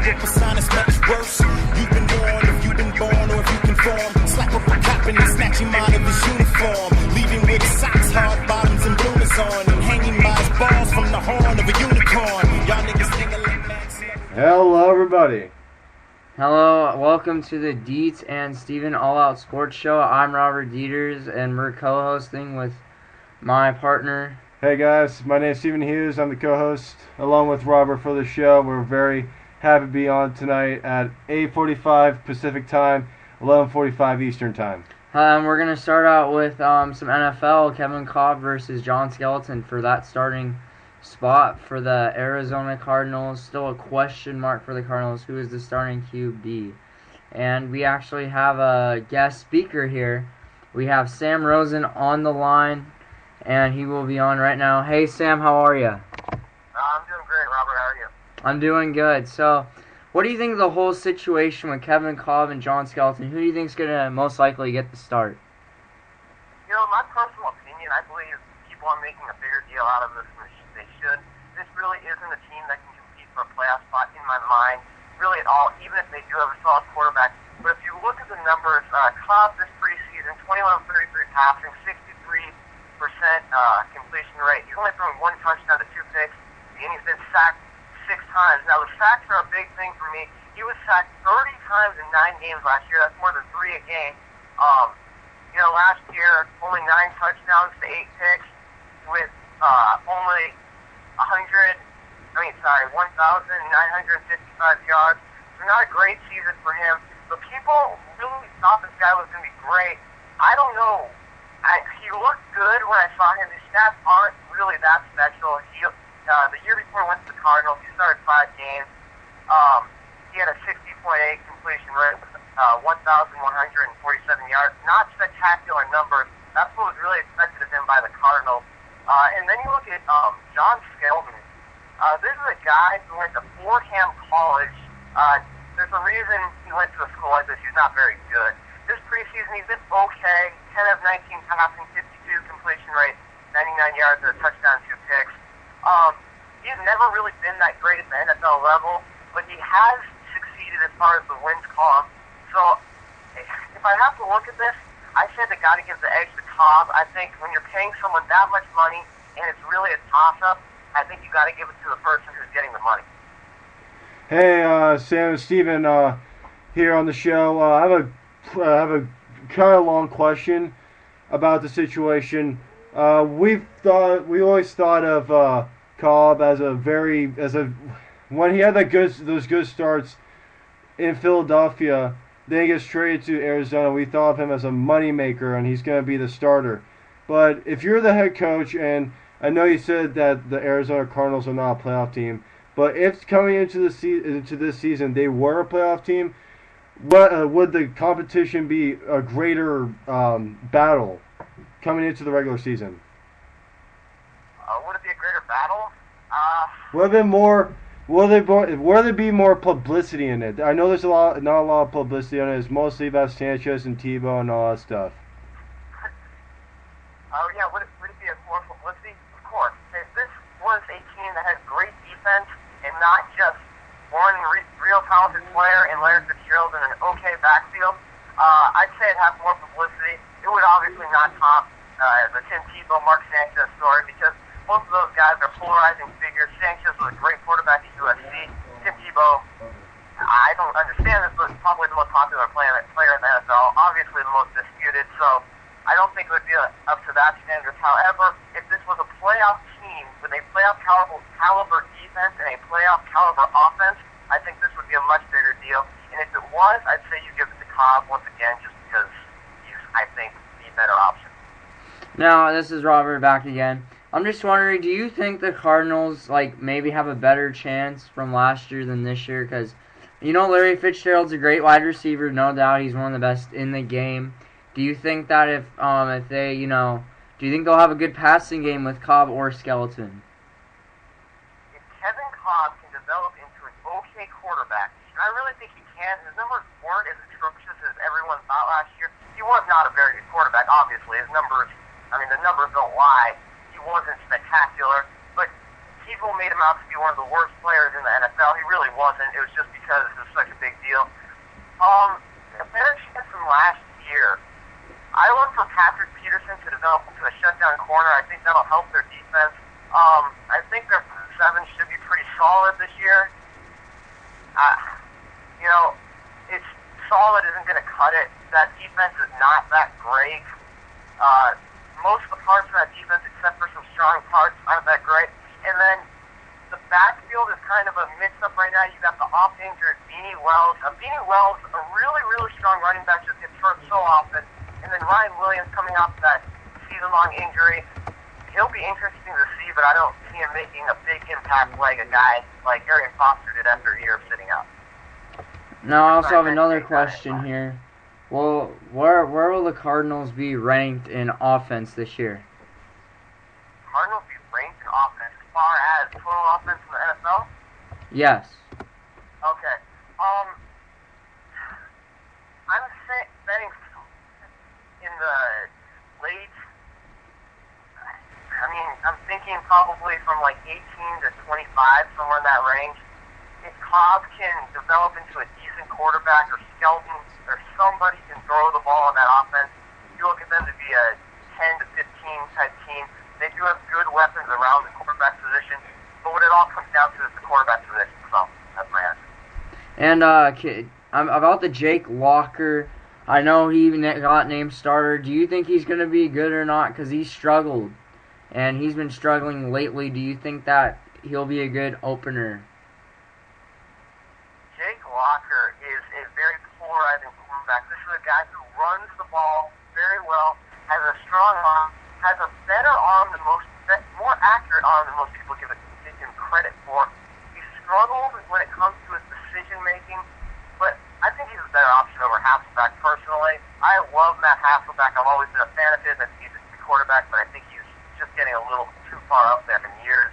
a persona much worse. You've been warned if you've been born or if you conform. Slap up a cop and snatch him out of his uniform. Leaving with socks, hard bottoms, and bloomers on. And hanging by his balls from the horn of a unicorn. Y'all niggas think of like Max. Hello, everybody. Hello, welcome to the Deits and Steven All Out Sports Show. I'm Robert Dieters, and we're co-hosting with my partner. Hey guys, my name is Stephen Hughes. I'm the co-host along with Robert for the show. We're very happy to be on tonight at 8:45 Pacific Time, 11:45 Eastern Time. We're going to start out with some NFL, Kevin Kolb versus John Skelton for that starting spot for the Arizona Cardinals. Still a question mark for the Cardinals. Who is the starting QB? And we actually have a guest speaker here. We have Sam Rosen on the line, and he will be on right now. Hey, Sam, how are you? I'm doing great, Robert. How are you? I'm doing good. So, what do you think of the whole situation with Kevin Kolb and John Skelton? Who do you think is going to most likely get the start? You know, my personal opinion, I believe people are making a bigger deal out of this than they should. This really isn't a team that can compete for a playoff spot in my mind, really at all, even if they do have a solid quarterback. But if you look at the numbers, Kolb this preseason, 21 of 33 passing, 63% completion rate. He's only thrown one touchdown to 2 picks, and he's been sacked 6 times. Now, the sacks are a big thing for me. He was sacked 30 times in 9 games last year. That's more than 3 a game. Last year, only 9 touchdowns to 8 picks with only 1,955 yards. So not a great season for him. But people really thought this guy was going to be great. I don't know. He looked good when I saw him. His stats aren't really that special. The year before he went to the Cardinals, he started 5 games. He had a 60.8 completion rate with 1,147 yards. Not spectacular numbers. That's what was really expected of him by the Cardinals. And then you look at John Skelton. This is a guy who went to Fordham College. There's a reason he went to a school like this. He's not very good. This preseason, he's been okay. 10 of 19 passing, 52 completion rate, 99 yards, and a touchdown, 2 picks. He's never really been that great at the NFL level, but he has succeeded as far as the wins column. So if I have to look at this, I said they got to give the edge to Kolb. I think when you're paying someone that much money and it's really a toss-up, I think you got to give it to the person who's getting the money. Hey, Sam and Steven here on the show. I have a kind of long question about the situation. We always thought of Kolb as when he had those good starts in Philadelphia, then he gets traded to Arizona. We thought of him as a moneymaker, and he's going to be the starter. But if you're the head coach, and I know you said that the Arizona Cardinals are not a playoff team, but if coming into this season they were a playoff team, would the competition be a greater battle coming into the regular season? Would it be a greater battle? Will there be more publicity in it? I know there's not a lot of publicity on it. It's mostly about Sanchez and Tebow and all that stuff. Would it be a more publicity? Of course. If this was a team that had great defense and not just one real talented player in Larry Fitzgerald and an okay backfield, I'd say it'd have more publicity. It would obviously not top the Tim Tebow, Mark Sanchez story, because both of those guys are polarizing figures. Sanchez was a great quarterback at USC. Tim Tebow, I don't understand this, but probably the most popular player in the NFL, obviously the most disputed, so I don't think it would be up to that standard. However, if this was a playoff team with a playoff caliber defense and a playoff caliber offense, I think this would be a much bigger deal. And if it was, I'd say you give it to Kolb once again, just because he's, I think, the better option. Now, this is Robert back again. I'm just wondering, do you think the Cardinals maybe have a better chance from last year than this year? Because, Larry Fitzgerald's a great wide receiver, no doubt. He's one of the best in the game. Do you think that if they, do you think they'll have a good passing game with Kolb or Skelton? If Kevin Kolb can develop into an okay quarterback, and I really think he can, his numbers weren't as atrocious as everyone thought last year. He was not a very good quarterback, obviously. The numbers don't lie. He wasn't spectacular, but people made him out to be one of the worst players in the NFL. He really wasn't. It was just because it was such a big deal. A better chance from last year. I look for Patrick Peterson to develop into a shutdown corner. I think that'll help their defense. I think their 7 should be pretty solid this year. It's solid isn't going to cut it. That defense is not that great. Most of the parts of that defense, except for some strong parts, aren't that great. And then the backfield is kind of a mix-up right now. You got the off-injured Beanie Wells. Beanie Wells, a really, really strong running back, just gets hurt so often. And then Ryan Williams coming off that season-long injury. He'll be interesting to see, but I don't see him making a big impact like a guy like Arian Foster did after a year of sitting out. Now, I also have another question here. Well, where will the Cardinals be ranked in offense this year? Cardinals be ranked in offense as far as total offense in the NFL? Yes. Okay. I'm betting in the late. I'm thinking probably from like 18 to 25, somewhere in that range. If Cobb can develop into a decent quarterback, or Skelton, or somebody can throw the ball in that offense, you look at them to be a 10 to 15 type team. They do have good weapons around the quarterback position, but what it all comes down to is the quarterback position. So that's my answer. And about the Jake Locker, I know he even got named starter. Do you think he's going to be good or not? Because he struggled, and he's been struggling lately. Do you think that he'll be a good opener? Jake Locker is a very polarizing quarterback. This is a guy who runs the ball very well, has a strong arm, has a better arm than more accurate arm than most people give him credit for. He struggles when it comes to his decision making, but I think he's a better option over Hasselbeck personally. I love Matt Hasselbeck. I've always been a fan of his. I think he's a good quarterback, but I think he's just getting a little too far up there in years.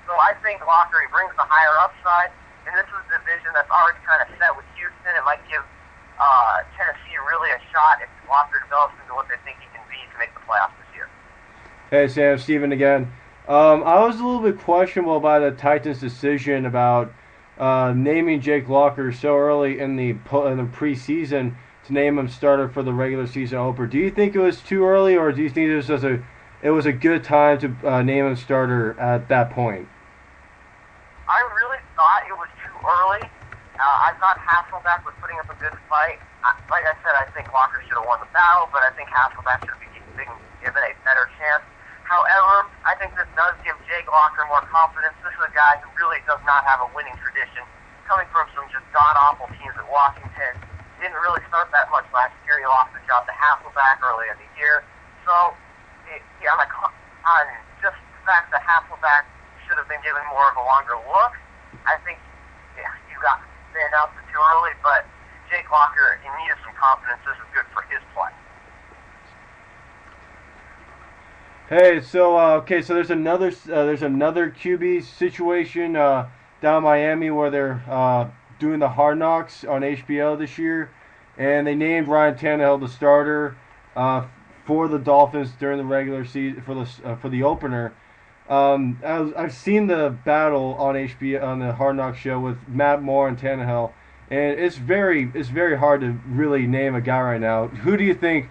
So I think Locker, he brings the higher upside. And this is a division that's already kind of set with Houston. It might give Tennessee really a shot if Locker develops into what they think he can be to make the playoffs this year. Hey, Sam, Steven again. I was a little bit questionable by the Titans' decision about naming Jake Locker so early in the preseason to name him starter for the regular season opener. Do you think it was too early, or do you think it was a good time to name him starter at that point? I really thought it was too early. I thought Hasselbeck was putting up a good fight. Like I said, I think Locker should have won the battle, but I think Hasselbeck should be given a better chance. However, I think this does give Jake Locker more confidence. This is a guy who really does not have a winning tradition. Coming from some just god-awful teams at Washington, didn't really start that much last year. He lost the job to Hasselbeck early in the year. So, on just the fact that Hasselbeck should have been given more of a longer look, I think you got stand out too early, but Jake Locker, he needed some confidence. This is good for his play. Hey, so there's another QB situation down in Miami where they're doing the Hard Knocks on HBO this year, and they named Ryan Tannehill the starter for the Dolphins during the regular season for the opener. I've seen the battle on HBO on the Hard Knocks show with Matt Moore and Tannehill, and it's very hard to really name a guy right now. Who do you think?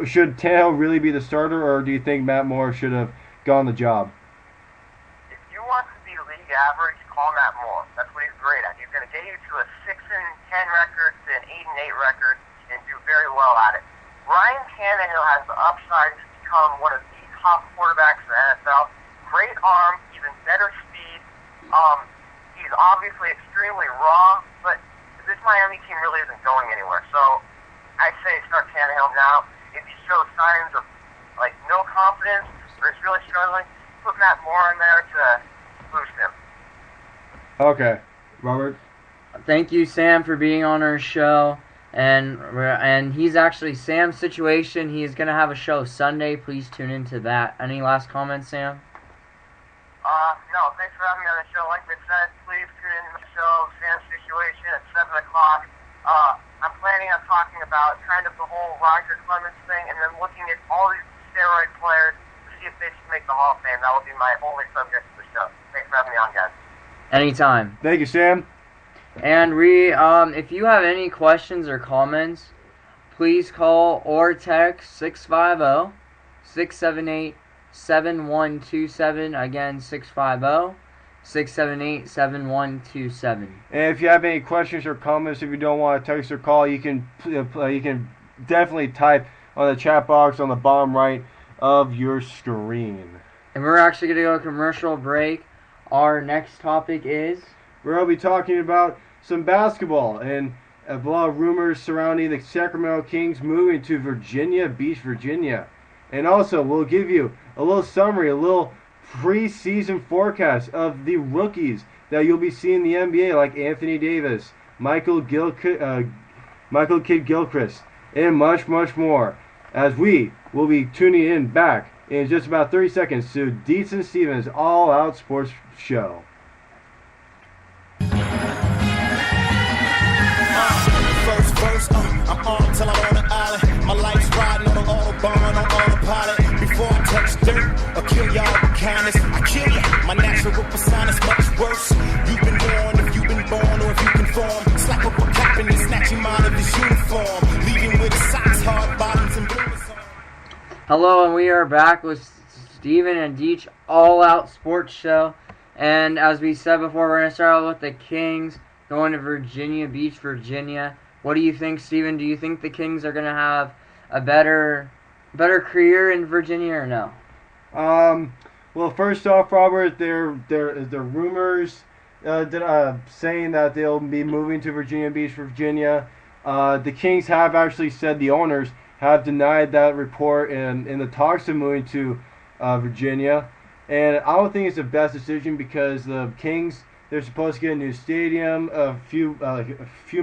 Should Tannehill really be the starter, or do you think Matt Moore should have gone the job? If you want to be league average, call Matt Moore. That's what he's great at. He's going to get you to a 6-10 record to an 8-8 record and do very well at it. Ryan Tannehill has the upside to become one of the top quarterbacks in the NFL. Great arm, even better speed. He's obviously extremely raw, but this Miami team really isn't going anywhere. So I say start Tannehill now. If he shows signs of no confidence or is really struggling, put Matt Moore in there to boost him. Okay, Robert. Thank you, Sam, for being on our show. And he's actually Sam's situation. He's gonna have a show Sunday. Please tune into that. Any last comments, Sam? No. Thanks for having me on the show. Like I said, please tune into the show Sam's situation at 7 o'clock. I'm planning on talking about kind of the whole Roger Clemens thing, and then looking at all these steroid players to see if they should make the Hall of Fame. That will be my only subject of the show. Thanks for having me on, guys. Anytime. Thank you, Sam. And if you have any questions or comments, please call or text 650-678-7127. Again, 650-678-7127. And if you have any questions or comments, if you don't want to text or call, you can definitely type on the chat box on the bottom right of your screen. And we're actually going to go to commercial break. Our next topic is... We're going to be talking about some basketball and a lot of rumors surrounding the Sacramento Kings moving to Virginia Beach, Virginia. And also, we'll give you a little summary, a little preseason forecast of the rookies that you'll be seeing in the NBA, like Anthony Davis, Michael Kidd-Gilchrist, and much, much more, as we will be tuning in back in just about 30 seconds to Deits and Stevens All Out Sports Show. First verse, I'm on till I'm on the island. My life's riding on the autobahn, on autopilot. Before I touch dirt, or kill y'all with kindness, I kill ya. My natural persona's much worse. You've been born, if you've been born, or if you conform. Slap up a cop and then snatch him out of his uniform. Leave him with socks, hard bottoms, and bloomers on. Hello, and we are back with Steven and Deitch All Out Sports Show. And as we said before, we're going to start out with the Kings going to Virginia Beach, Virginia. What do you think, Steven? Do you think the Kings are going to have a better career in Virginia or no? Well, first off, Robert, there rumors saying that they'll be moving to Virginia Beach, Virginia. The Kings have actually said, the owners have denied that report in the talks of moving to Virginia. And I don't think it's the best decision because the Kings, they're supposed to get a new stadium a few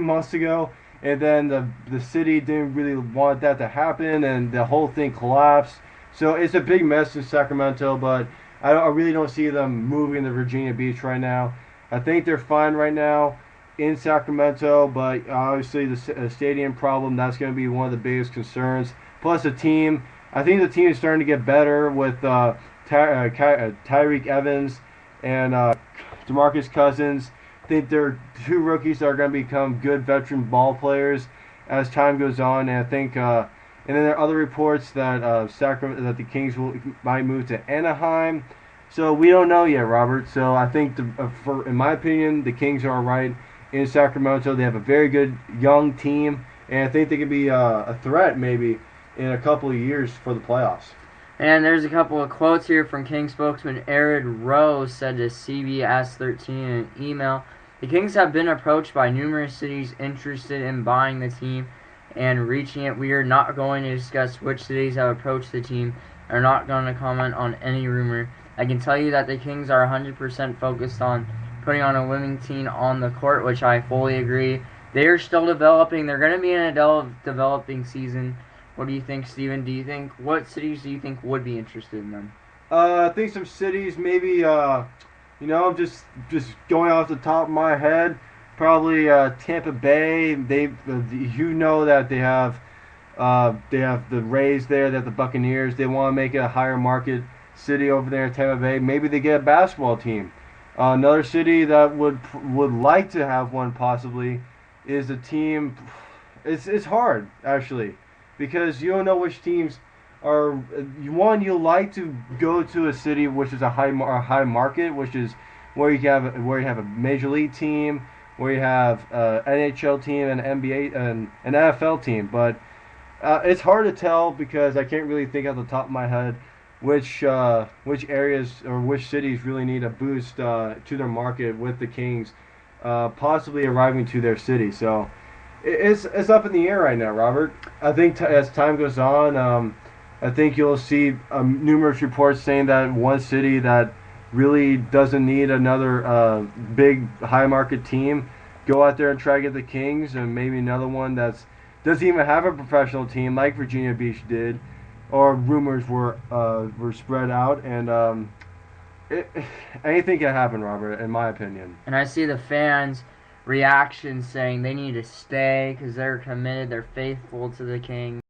months ago. And then the city didn't really want that to happen, and the whole thing collapsed. So it's a big mess in Sacramento, but I really don't see them moving to Virginia Beach right now. I think they're fine right now in Sacramento, but obviously the stadium problem, that's going to be one of the biggest concerns. Plus the team, I think the team is starting to get better with Tyreek Evans and DeMarcus Cousins. I think they're two rookies that are going to become good veteran ball players as time goes on. And I think, and then there are other reports that that the Kings might move to Anaheim. So we don't know yet, Robert. So I think, in my opinion, the Kings are all right in Sacramento. They have a very good young team, and I think they could be a threat maybe in a couple of years for the playoffs. And there's a couple of quotes here from Kings spokesman Aaron Rose said to CBS 13 in an email. The Kings have been approached by numerous cities interested in buying the team and reaching it. We are not going to discuss which cities have approached the team and are not going to comment on any rumor. I can tell you that the Kings are 100% focused on putting on a winning team on the court, which I fully agree. They are still developing. They're going to be in a developing season. What do you think, Steven? What cities do you think would be interested in them? I think some cities, maybe, just going off the top of my head, probably Tampa Bay. That they have the Rays there, they have the Buccaneers. They want to make it a higher market city over there in Tampa Bay. Maybe they get a basketball team. Another city that would like to have one possibly is a team. It's hard actually, because you don't know which teams are. You like to go to a city which is a high market, which is where you have a major league team, where you have an NHL team, an NBA, and an NFL team. But it's hard to tell because I can't really think off the top of my head which areas or which cities really need a boost to their market with the Kings possibly arriving to their city. So it's up in the air right now, Robert. I think as time goes on, I think you'll see numerous reports saying that one city that really doesn't need another big high market team go out there and try to get the Kings, and maybe another one that doesn't even have a professional team like Virginia Beach did, or rumors were spread out, and anything can happen, Robert, in my opinion. And I see the fans' reactions saying they need to stay because they're committed, they're faithful to the Kings.